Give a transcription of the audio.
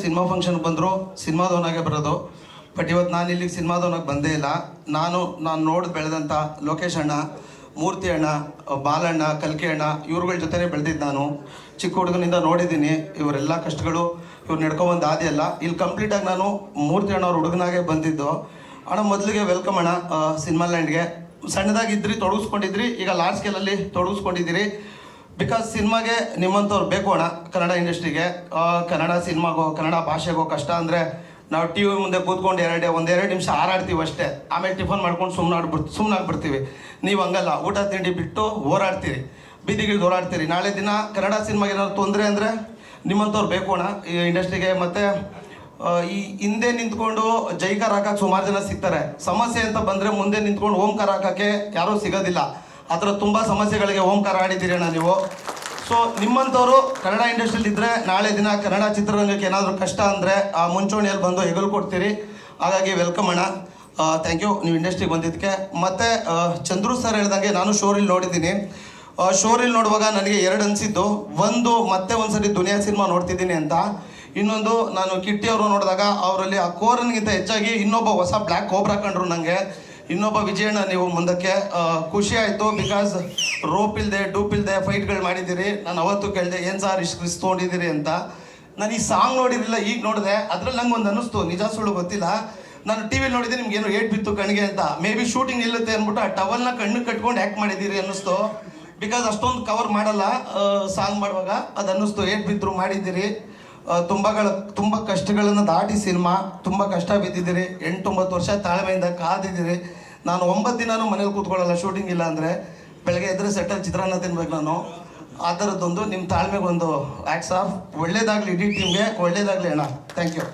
Cinema ಫಂಕ್ಷನ್ಗೆ ಬಂದರು ಸಿನಿಮಾದವನಾಗೆ ಬರೋದು. ಬಟ್ ಇವತ್ತು ನಾನು ಇಲ್ಲಿಗೆ ಸಿನಿಮಾದವನಾಗಿ ಬಂದೇ ಇಲ್ಲ. ನಾನು ನೋಡಿ ಬೆಳೆದಂಥ ಲೋಕೇಶ್ ಅಣ್ಣ, ಮೂರ್ತಿ ಅಣ್ಣ, ಬಾಲಣ್ಣ, ಕಲ್ಕಿ ಅಣ್ಣ ಇವ್ರುಗಳ ಜೊತೆನೇ ಬೆಳೆದಿದ್ದು. ನಾನು ಚಿಕ್ಕ ಹುಡುಗನಿಂದ ನೋಡಿದ್ದೀನಿ ಇವರೆಲ್ಲ ಕಷ್ಟಗಳು, ಇವ್ರು ನಡ್ಕೊಬಂದು ಆದಿಯಲ್ಲ. ಇಲ್ಲಿ ಕಂಪ್ಲೀಟಾಗಿ ನಾನು ಮೂರ್ತಿ ಅಣ್ಣ ಅವ್ರ ಹುಡುಗನಾಗೆ ಬಂದಿದ್ದು. ಅಣ್ಣ ಮೊದಲಿಗೆ ವೆಲ್ಕಮ್ ಅಣ್ಣ ಸಿನಿಮಾ ಲ್ಯಾಂಡ್ಗೆ. ಸಣ್ಣದಾಗಿದ್ರಿ, ತೊಡಗಿಸ್ಕೊಂಡಿದ್ರಿ, ಈಗ ಲಾರ್ಜ್ ಸ್ಕೇಲಲ್ಲಿ ತೊಡಗಿಸ್ಕೊಂಡಿದ್ದೀರಿ. ಬಿಕಾಸ್ ಸಿನಿಮಾಗೆ ನಿಮ್ಮಂಥವ್ರು ಬೇಕು ಅಣ್ಣ. ಕನ್ನಡ ಇಂಡಸ್ಟ್ರಿಗೆ, ಕನ್ನಡ ಸಿನಿಮಾಗೋ, ಕನ್ನಡ ಭಾಷೆಗೋ ಕಷ್ಟ ಅಂದರೆ ನಾವು ಟಿ ವಿ ಮುಂದೆ ಕೂತ್ಕೊಂಡು ಒಂದೆರಡು ನಿಮಿಷ ಹಾರಾಡ್ತೀವಿ ಅಷ್ಟೇ. ಆಮೇಲೆ ಟಿಫನ್ ಮಾಡ್ಕೊಂಡು ಸುಮ್ಮನಾಗ್ಬಿಡ್ತೀವಿ. ನೀವು ಹಂಗಲ್ಲ, ಊಟ ತಿಂಡಿ ಬಿಟ್ಟು ಹೋರಾಡ್ತೀರಿ, ಬೀದಿಗಿಳಿದು ಹೋರಾಡ್ತೀರಿ. ನಾಳೆ ದಿನ ಕನ್ನಡ ಸಿನಿಮಾಗೆ ಏನಾದ್ರು ತೊಂದರೆ ಅಂದರೆ ನಿಮ್ಮಂಥವ್ರು ಬೇಕು ಅಣ್ಣ ಈ ಇಂಡಸ್ಟ್ರಿಗೆ. ಮತ್ತು ಈ ಹಿಂದೆ ನಿಂತ್ಕೊಂಡು ಜೈಕಾರ ಹಾಕಕ್ಕೆ ಸುಮಾರು ಜನ ಸಿಗ್ತಾರೆ. ಸಮಸ್ಯೆ ಅಂತ ಬಂದರೆ ಮುಂದೆ ನಿಂತ್ಕೊಂಡು ಓಂಕಾರ ಹಾಕೋಕ್ಕೆ ಯಾರೂ ಸಿಗೋದಿಲ್ಲ. ಆ ಥರ ತುಂಬ ಸಮಸ್ಯೆಗಳಿಗೆ ಓಂಕಾರ ಆಡಿದ್ದೀರಿ ಅಣ್ಣ ನೀವು. ಸೊ ನಿಮ್ಮಂಥವ್ರು ಕನ್ನಡ ಇಂಡಸ್ಟ್ರಿಯಲ್ಲಿ ಇದ್ದರೆ ನಾಳೆ ದಿನ ಕನ್ನಡ ಚಿತ್ರರಂಗಕ್ಕೆ ಏನಾದರೂ ಕಷ್ಟ ಅಂದರೆ ಆ ಮುಂಚೂಣಿಯಲ್ಲಿ ಬಂದು ಹೆಗಲು ಕೊಡ್ತೀರಿ. ಹಾಗಾಗಿ ವೆಲ್ಕಮ್ ಅಣ್ಣ, ಥ್ಯಾಂಕ್ ಯು ನೀವು ಇಂಡಸ್ಟ್ರಿಗೆ ಬಂದಿದ್ದಕ್ಕೆ. ಮತ್ತು ಚಂದ್ರು ಸರ್ ಹೇಳ್ದಂಗೆ ನಾನು ಶೋರಿಲ್ ನೋಡಿದ್ದೀನಿ. ಶೋರಿಲ್ ನೋಡುವಾಗ ನನಗೆ ಎರಡು ಅನಿಸಿದ್ದು, ಒಂದು ಮತ್ತೆ ಒಂದ್ಸರಿ ದುನಿಯಾ ಸಿನಿಮಾ ನೋಡ್ತಿದ್ದೀನಿ ಅಂತ. ಇನ್ನೊಂದು ನಾನು ಕಿಟ್ಟಿ ಅವರು ನೋಡಿದಾಗ ಅವರಲ್ಲಿ ಆ ಕೋರನ್ಗಿಂತ ಹೆಚ್ಚಾಗಿ ಇನ್ನೊಬ್ಬ ಹೊಸ ಬ್ಲ್ಯಾಕ್ ಕೋಬ್ರಾ ಕಂಡ್ರು ನನಗೆ. ಇನ್ನೊಬ್ಬ ವಿಜಯಣ್ಣ ನೀವು ಮುಂದಕ್ಕೆ ಖುಷಿ ಆಯಿತು. ಬಿಕಾಸ್ ರೋಪ್ ಇಲ್ಲದೆ ಡೂಪ್ ಇಲ್ಲದೆ ಫೈಟ್ಗಳು ಮಾಡಿದ್ದೀರಿ. ನಾನು ಅವತ್ತು ಕೇಳಿದೆ ಏನು ಸಾರ್ ಇಷ್ಟು ರಿಸ್ಕ್ ತೊಗೊಂಡಿದ್ದೀರಿ ಅಂತ. ನಾನು ಈ ಸಾಂಗ್ ನೋಡಿರಲಿಲ್ಲ, ಈಗ ನೋಡಿದೆ. ಅದ್ರಲ್ಲಿ ನಂಗೆ ಒಂದು ಅನ್ನಿಸ್ತು, ನಿಜ ಸುಳ್ಳು ಗೊತ್ತಿಲ್ಲ. ನಾನು ಟಿ ವಿಲಿ ನೋಡಿದ್ದೆ ನಿಮ್ಗೆ ಏನೋ ಏಟ್ ಬಿತ್ತು ಕಣ್ಣಿಗೆ ಅಂತ. ಮೇ ಬಿ ಶೂಟಿಂಗ್ ನಿಲ್ಲುತ್ತೆ ಅಂದ್ಬಿಟ್ಟು ಆ ಟವಲ್ನ ಕಣ್ಣು ಕಟ್ಕೊಂಡು ಆ್ಯಕ್ಟ್ ಮಾಡಿದ್ದೀರಿ ಅನ್ನಿಸ್ತು. ಬಿಕಾಸ್ ಅಷ್ಟೊಂದು ಕವರ್ ಮಾಡಲ್ಲ ಸಾಂಗ್ ಮಾಡುವಾಗ, ಅದು ಅನ್ನಿಸ್ತು. ಏಟ್ ಬಿದ್ದರು ಮಾಡಿದ್ದೀರಿ. ತುಂಬ ಕಷ್ಟಗಳನ್ನು ದಾಟಿ ಸಿನಿಮಾ, ತುಂಬ ಕಷ್ಟ ಬಿದ್ದಿದ್ದೀರಿ. 8-9 ವರ್ಷ ತಾಳ್ಮೆಯಿಂದ ಕಾದಿದ್ದೀರಿ. ನಾನು 9 ದಿನನೂ ಮನೇಲಿ ಕೂತ್ಕೊಳ್ಳಲ್ಲ ಶೂಟಿಂಗ್ ಇಲ್ಲ ಅಂದರೆ. ಬೆಳಗ್ಗೆ ಎದ್ರೆ ಸೆಟ್ಟಲ್ಲಿ ಚಿತ್ರಾನ್ನ ತಿನ್ಬೇಕು ನಾನು. ಆ ಥರದ್ದೊಂದು ನಿಮ್ಮ ತಾಳ್ಮೆಗೊಂದು ಆ್ಯಕ್ಟ್ಸ್ ಆಫ್. ಒಳ್ಳೇದಾಗಲಿ ಇಡೀ ಟೀಮ್ಗೆ, ಒಳ್ಳೇದಾಗಲಿ ಅಣ್ಣ. Thank you.